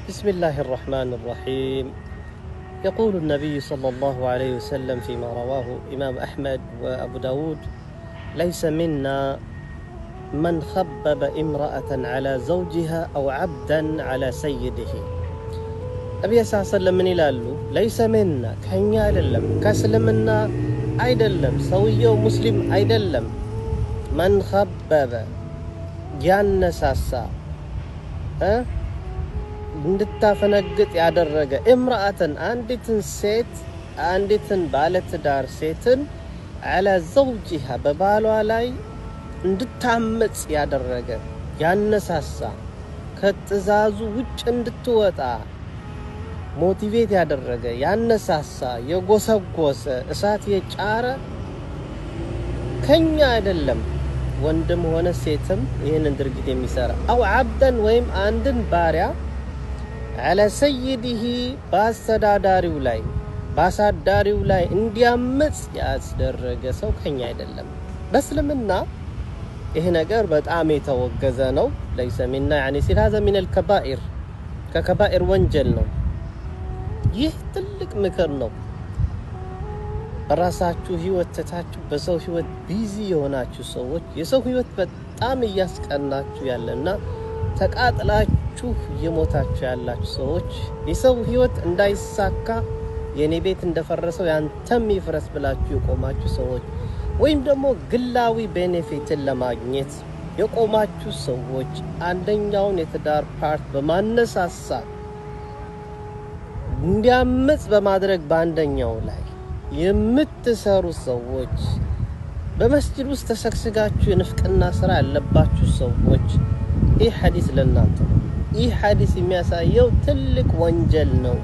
بسم الله الرحمن الرحيم. يقول النبي صلى الله عليه وسلم فيما رواه إمام أحمد وأبو داود: ليس منا من خبب امرأة على زوجها أو عبدا على سيده. النبي صلى الله عليه وسلم من يلالو ليس منا كهنيا አይደለም كاسلمنا አይደለም ሰውየው ሙስሊም አይደለም من خبب ያነሳሳ እንድታፈነግጥ ያደረገ امرأةን አንዲትን ባለትዳር ሴትን على زوجها በባሏ ላይ እንድታመጽ ያደረገ ያነሳሳ ከትእዛዙ ውጭ እንድትወጣ ሞቲቬት ያደረገ ያነሳሳ የጎሰጎሰ እሳት የጫረ ከኛ አይደለም ወንድም ሆነ ሴትም ይሄንን ድርጊት የሚሰራ አው عبدን ወይም አንድን ባሪያ على سيده ባሳዳሪው ላይ እንዲያመጽ ያስደረገ ሰው ከኛ አይደለም። በእስልምና ይሄ ነገር በጣም የተወገዘ ነው። ليس منا يعني ሲል هذا من الكبائر ከከባኢር ወንጀል ነው። ይህ ትልቅ ምክር ነው። ራሳችሁ ህይወት ተታችሁ በሰው ህይወት ቢዚ የሆናችሁ ሰዎች የሰው ህይወት በጣም እያስቀናችሁ ያለና ተቃጥላችሁ የሞታችሁ ያላችሁ ሰዎች የሰው ህይወት እንዳይሳካ የኔ ቤት እንደፈረሰው ያንተም ይፍረስ ብላችሁ የቆማችሁ ሰዎች ወይም ደግሞ ግላዊ ቤኔፊትን ለማግኘት የቆማችሁ ሰዎች አንደኛውን የትዳር ፓርት በማነሳሳት እንዲያመጽ በማድረግ ባንደኛው ላይ የምትሰሩ ሰዎች በመስጂድ ውስጥ ተሰግስጋችሁ የንፍቅና ስራ ያለባችሁ ሰዎች ይህ ሐዲስ ለናንተ ይህ ሐዲስ የሚያሳየው ትልቅ ወንጀል ነው።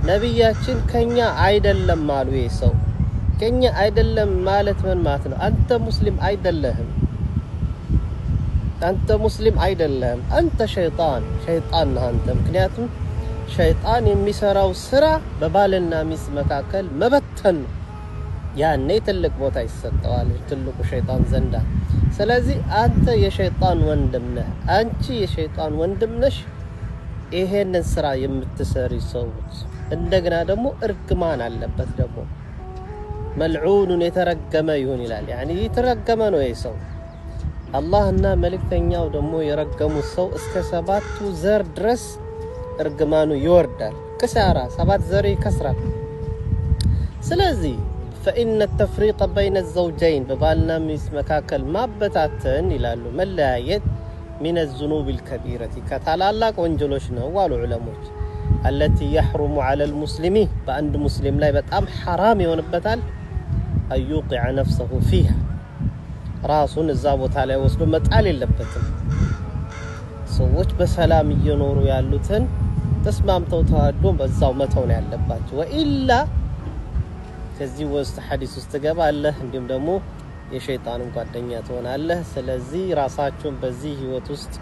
ነብያችን ከኛ አይደለም አሉ። ይሰው ከኛ አይደለም ማለት ምን ማለት ነው? አንተ ሙስሊም አይደለህም። አንተ ሸይጣን ነህ አንተ። ምክንያቱም ሸይጣን የሚሰራው ስራ በባልና ሚስት መካከል መበተን ነው። ያኔ ትልቅ ቦታ ይሰጠዋል ትልቁ ሸይጣን ዘንዳ። ስለዚህ አንተ የሸይጣን ወንድም ነህ፣ አንቺ የሸይጣን ወንድም ነሽ። ይሄንን ስራ የምትሰሪ ሰዎች እንደገና ደግሞ እርግማን አለበት። ደግሞ መልዑን የተረገመ ይሁን ይላል። ያኒ የተረገመ ነው ይሰው። አላህና መልእክተኛው ደግሞ የረገሙት ሰው እስከ 7ቱ ዘር ድረስ እርግማኑ ይወርዳል። ከሳራ 7 ዘር ይከስራል። ስለዚህ فإن التفريق بين الزوجين ببالنا ميس مكاكل ما بتاتن ይላሉ መለያየት من الذنوب الكبيرة كتالالاق ወንጀሎች ነው ዋሉ ዑለሞች التي يحرم على المسلم በአንድ ሙስሊም ላይ በጣም حرام ይሆንበታል أن يوقع نفسه فيها ራሱን እዛ ቦታ ላይ ወስዶ መጣል የለበትም። ሰዎች በሰላም እየኖሩ ያሉትን ተስማምተው ተዋዶ በዛው መተው ነው ያለባቸው። ወኢላ ከዚህ ውስጥ ሐዲስ ውስጥ ገባለህ እንዲሁም ደግሞ የሸይጣንን ጓደኛ ትሆናለህ። ስለዚህ ራሳችሁን በዚህ ህይወት ውስጥ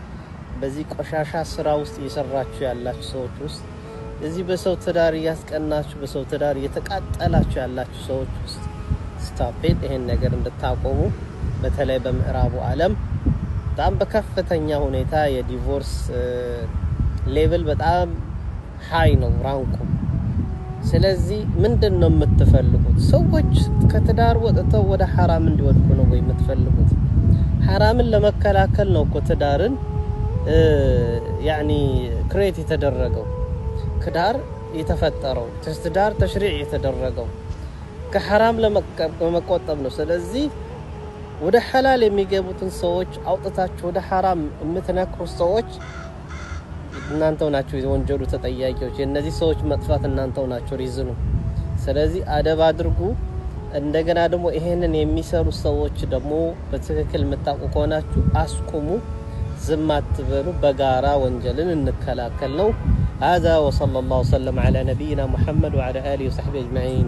በዚህ ቆሻሻ ስራ ውስጥ እየሰራችሁ ያላችሁ ሰዎች ውስጥ እዚህ በሰው ትዳር ያስቀናችሁ በሰው ትዳር እየተቃጠላችሁ ያላችሁ ሰዎች ውስጥ ስታፔት ይሄን ነገር እንድታቆሙ በተለይ በምዕራቡ ዓለም በጣም በከፍተኛ ሁኔታ የዲቮርስ ሌቭል በጣም ሃይ ነው ራንኩ። ስለዚህ ምንድነው የምትፈልጉት? ሰዎች ከትዳር ወጥተው ወደ حرام እንዲወድቁ ነው ወይ የምትፈልጉት? حرامን ለመከላከል ነው እኮ ትዳርን يعني ክሬት የተደረገው ትዳር የተፈጠረው ትዳር ተሽሪዕ የተደረገው ከحرام ለመቆጠብ ነው። ስለዚህ ወደ حلال የሚገቡትን ሰዎች አውጥታችሁ ወደ حرام የምትነክሩ ሰዎች እናንተው ናችሁ የወንጀሉ ተጠያቂዎች። የነዚህ ሰዎች መጥፋት እናንተው ናችሁ ሪዝኑ። ስለዚህ አደብ አድርጉ። እንደገና ደግሞ ይሄንን የሚሰሩ ሰዎች ደግሞ በትክክል መጣቁ ከሆናችሁ አስቁሙ፣ ዝም አትበሉ። በጋራ ወንጀልን እንከላከል ነው። هذا وصلى الله وسلم على نبينا محمد وعلى آله وصحبه أجمعين.